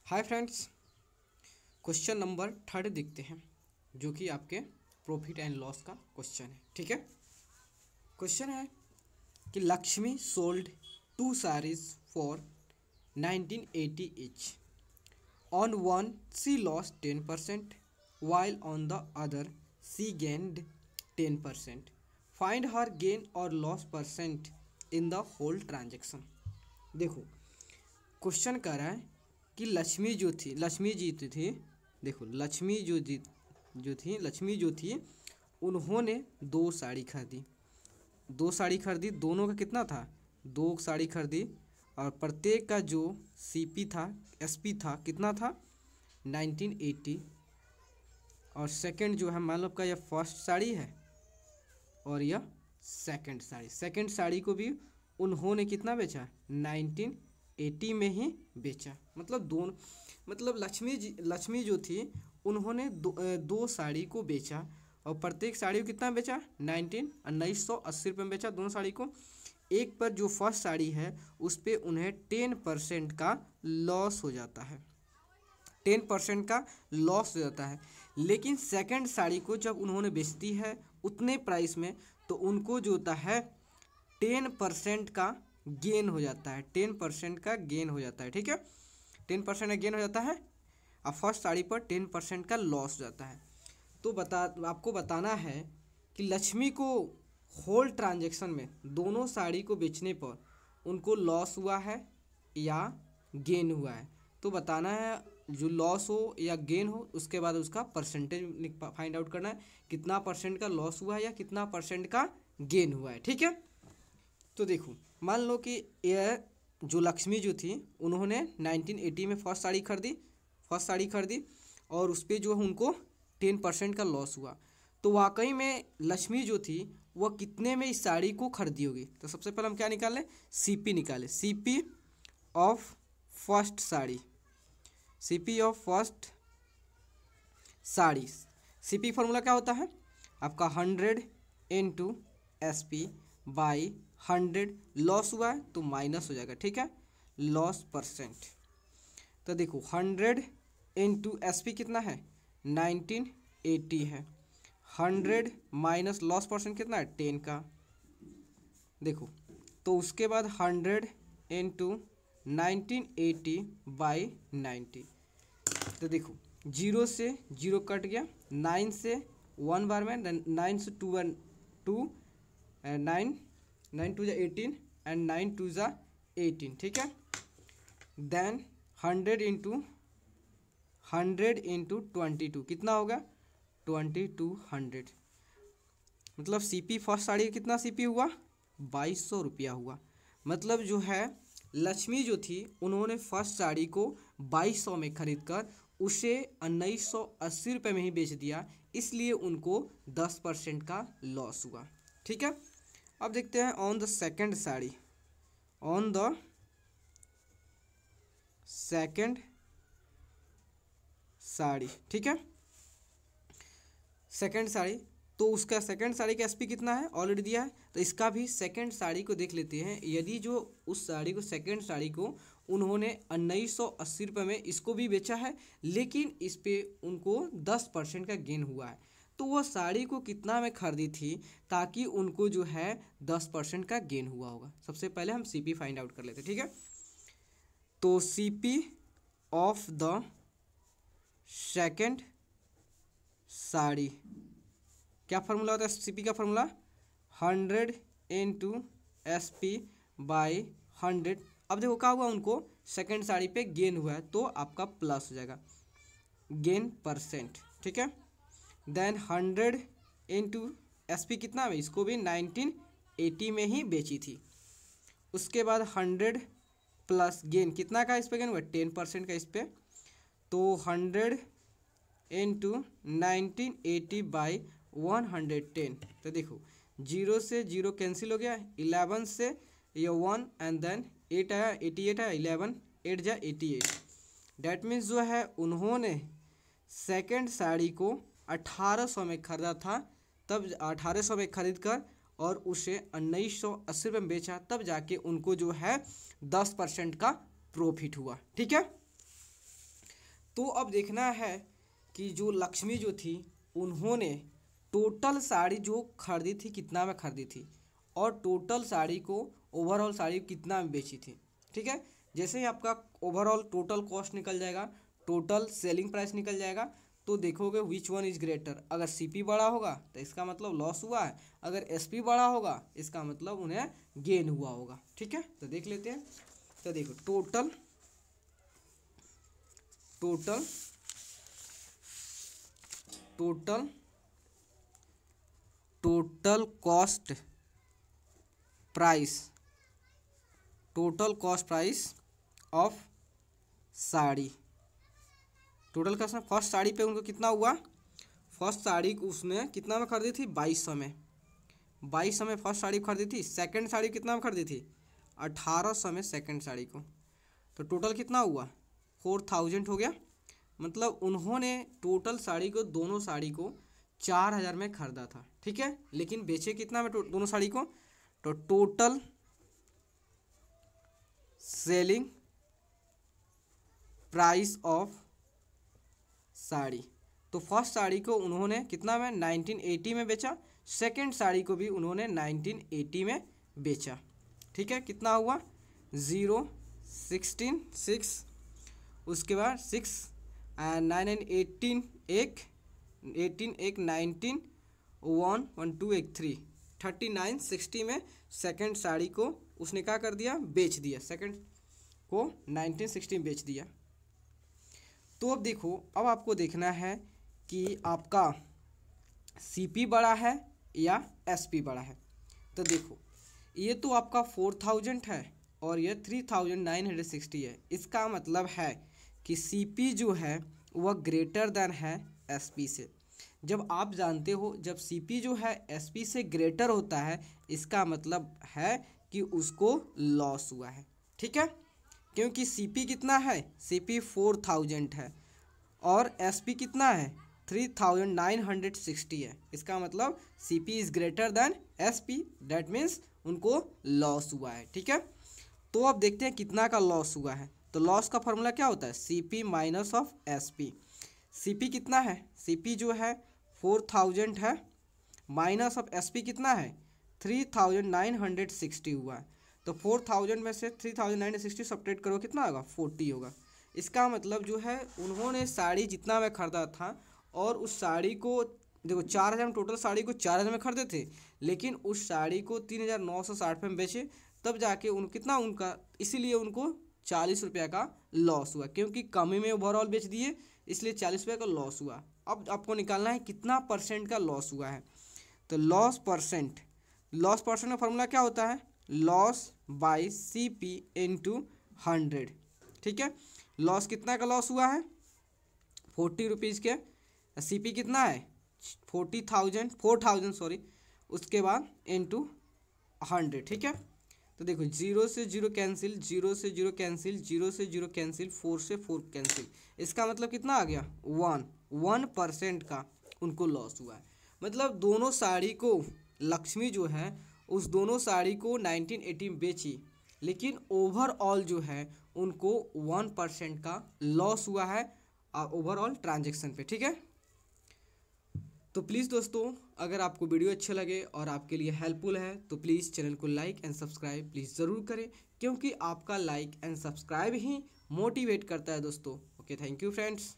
Hi friends, question number 3 देखते हैं जो कि आपके प्रॉफिट एंड लॉस का क्वेश्चन है। ठीक है, क्वेश्चन है कि Lakshmi sold 2 sarees for 1980 each. On one she lost 10% while on the other she gained 10%. Find her gain or loss percent in the whole transaction. देखो, क्वेश्चन कर रहा है कि लक्ष्मी जी थी। देखो, लक्ष्मी जो थी उन्होंने 2 साड़ी खरीदी। दोनों का कितना था? 2 साड़ी खरीदी और प्रत्येक का जो सीपी था, एसपी था, कितना था? 1980। और सेकंड जो है, मान लो आपका यह फर्स्ट साड़ी है और यह सेकंड साड़ी को भी उन्होंने कितना बेचा? 1980 में ही बेचा। मतलब लक्ष्मी जो थी उन्होंने दो साड़ी को बेचा और प्रत्येक साड़ी को कितना बेचा? 1980 रुपये में बेचा दोनों साड़ी को। एक पर जो फर्स्ट साड़ी है उस पर उन्हें 10% का लॉस हो जाता है। 10% का लॉस हो जाता है। लेकिन सेकंड साड़ी को जब उन्होंने बेचती है उतने प्राइस में, तो उनको जो होता है 10% का गेन हो जाता है। 10% का गेन हो जाता है। ठीक है, 10% का गेन हो जाता है और फर्स्ट साड़ी पर 10% का लॉस हो जाता है। तो आपको बताना है कि लक्ष्मी को होल ट्रांजैक्शन में दोनों साड़ी को बेचने पर उनको लॉस हुआ है या गेन हुआ है। तो बताना है, जो लॉस हो या गेन हो उसके बाद उसका परसेंटेज फाइंड आउट करना है, कितना परसेंट का लॉस हुआ है या कितना परसेंट का गेन हुआ है। ठीक है, तो देखो, मान लो कि यह जो लक्ष्मी जो थी उन्होंने 1980 में फर्स्ट साड़ी खरीदी और उस पर जो है उनको 10% का लॉस हुआ। तो वाकई में लक्ष्मी जो थी वह कितने में इस साड़ी को खरीदी होगी? तो सबसे पहले हम क्या निकालें? सीपी निकालें। CP of first sari. CP formula क्या होता है आपका? 100 इंटू एसपी बाई 100। लॉस हुआ है तो माइनस हो जाएगा। ठीक है, लॉस परसेंट। तो देखो, 100 इंटू एसपी कितना है? 1980 है। 100 माइनस लॉस परसेंट कितना है? 10 का। देखो, तो उसके बाद 100 इंटू 1980 बाई 90। तो देखो, 0 से 0 कट गया, 9 से 1 बार में, 9 से 2 9 9 2 18 एंड 9 2 18। ठीक है, देन 100 इंटू 22 कितना होगा? 2200। मतलब सीपी फर्स्ट साड़ी का कितना सीपी हुआ? 2200 रुपया हुआ। मतलब जो है लक्ष्मी जो थी उन्होंने फर्स्ट साड़ी को 2200 में खरीद कर उसे 1980 रुपये में ही बेच दिया, इसलिए उनको 10% का लॉस हुआ। ठीक है, अब देखते हैं ऑन द सेकंड साड़ी। ठीक है, सेकंड साड़ी, तो उसका सेकंड साड़ी का एसपी कितना है ऑलरेडी दिया है, तो इसका भी सेकंड साड़ी को देख लेते हैं। यदि जो उस साड़ी को सेकंड साड़ी को उन्होंने 1980 रुपये में इसको भी बेचा है, लेकिन इस पे उनको 10% का गेन हुआ है, तो वह साड़ी को कितना में खरीदी थी ताकि उनको जो है 10% का गेन हुआ होगा। सबसे पहले हम सीपी फाइंड आउट कर लेते हैं। ठीक है, तो CP of the second sari, क्या फार्मूला होता है सीपी का फार्मूला? 100 into SP by 100। अब देखो क्या हुआ, उनको सेकंड साड़ी पे गेन हुआ है तो आपका प्लस हो जाएगा, गेन परसेंट। ठीक है, देन 100 इंटू एसपी कितना है? इसको भी 1980 में ही बेची थी। उसके बाद 100 प्लस गेन कितना का इस पे गेन हुआ? 10% का इस पे। तो 100 इंटू 1980 बाई 110। तो देखो, 0 से 0 कैंसिल हो गया, 11 से ये 1 एंड देन 8 आया, 88 आया, 11 8 जा 88। डैट मीन्स जो है उन्होंने सेकंड साड़ी को 1800 में खरीदा था, तब 1800 में खरीद कर और उसे 1980 रुपये में बेचा, तब जाके उनको जो है 10% का प्रॉफिट हुआ। ठीक है, तो अब देखना है कि जो लक्ष्मी जो थी उन्होंने टोटल साड़ी जो खरीदी थी कितना में खरीदी थी और टोटल साड़ी को ओवरऑल साड़ी कितना में बेची थी। ठीक है, जैसे ही आपका ओवरऑल टोटल कॉस्ट निकल जाएगा, टोटल सेलिंग प्राइस निकल जाएगा, तो देखोगे विच वन इज़ ग्रेटर। अगर सीपी बड़ा होगा तो इसका मतलब लॉस हुआ है, अगर एसपी बड़ा होगा इसका मतलब उन्हें गेन हुआ होगा। ठीक है, तो देख लेते हैं। तो देखो total total total total cost price total cost price of sari. Total cost first sari पे उनको कितना हुआ, फर्स्ट साड़ी उसने कितना में खरीदी थी 2200 में, 2200 में फर्स्ट साड़ी खरीदी थी। सेकंड साड़ी कितना में खरीदी थी 1800 में सेकंड साड़ी को। तो टोटल कितना हुआ 4000 हो गया। मतलब उन्होंने टोटल साड़ी को, दोनों साड़ी को 4000 में खरीदा था। ठीक है, लेकिन बेचे कितना में दोनों साड़ी को, तो total selling price of sari, तो फर्स्ट साड़ी को उन्होंने कितना में 1980 में बेचा, सेकंड साड़ी को भी उन्होंने 1980 में बेचा। ठीक है, कितना हुआ 0 16 6, उसके बाद 6 एंड 9 एंड 18 एक 19 1 1 2 एक 3 39 60 में सेकंड साड़ी को उसने क्या कर दिया, बेच दिया, सेकंड को 1960 में बेच दिया। तो अब देखो, अब आपको देखना है कि आपका सीपी बड़ा है या एसपी बड़ा है। तो देखो ये तो आपका 4000 है और ये 3960 है। इसका मतलब है कि सीपी जो है वह ग्रेटर देन है एसपी से। जब आप जानते हो जब सीपी जो है एसपी से ग्रेटर होता है, इसका मतलब है कि उसको लॉस हुआ है। ठीक है, क्योंकि सीपी कितना है, सीपी 4000 है और एसपी कितना है 3960 है। इसका मतलब CP is greater than SP, that means उनको लॉस हुआ है। ठीक है, तो अब देखते हैं कितना का लॉस हुआ है। तो लॉस का फॉर्मूला क्या होता है, CP minus of SP. CP कितना है, सीपी जो है 4000 है माइनस ऑफ एसपी कितना है 3960 हुआ है। तो 4000 में से 3960 सब्ट्रैक्ट करो कितना होगा 40 होगा। इसका मतलब जो है उन्होंने साड़ी जितना में खरीदा था और उस साड़ी को देखो 4000 में टोटल साड़ी को 4000 में खरीदे थे, लेकिन उस साड़ी को 3960 में बेचे, तब जाके उन कितना उनका, इसीलिए उनको 40 रुपये का लॉस हुआ, क्योंकि कमी में ओवरऑल बेच दिए इसलिए 40 रुपये का लॉस हुआ। अब आपको निकालना है कितना परसेंट का लॉस हुआ है। तो लॉस परसेंट का फॉर्मूला क्या होता है, लॉस बाई सीपी इंटू 100। ठीक है, लॉस कितना का लॉस हुआ है 40 रुपीज़ के, सीपी कितना है 4000 सॉरी, उसके बाद इंटू 100। ठीक है, तो देखो 0 से 0 कैंसिल, 0 से 0 कैंसिल, 0 से 0 कैंसिल, 4 से 4 कैंसिल। इसका मतलब कितना आ गया 1% का उनको लॉस हुआ है। मतलब दोनों साड़ी को लक्ष्मी जो है उस दोनों साड़ी को 1980 में बेची, लेकिन ओवरऑल जो है उनको 1% का लॉस हुआ है ओवरऑल ट्रांजैक्शन पे। ठीक है, तो प्लीज़ दोस्तों अगर आपको वीडियो अच्छे लगे और आपके लिए हेल्पफुल है तो प्लीज़ चैनल को लाइक एंड सब्सक्राइब प्लीज़ ज़रूर करें, क्योंकि आपका like and subscribe he motivate करता है दोस्तों। Okay, thank you friends.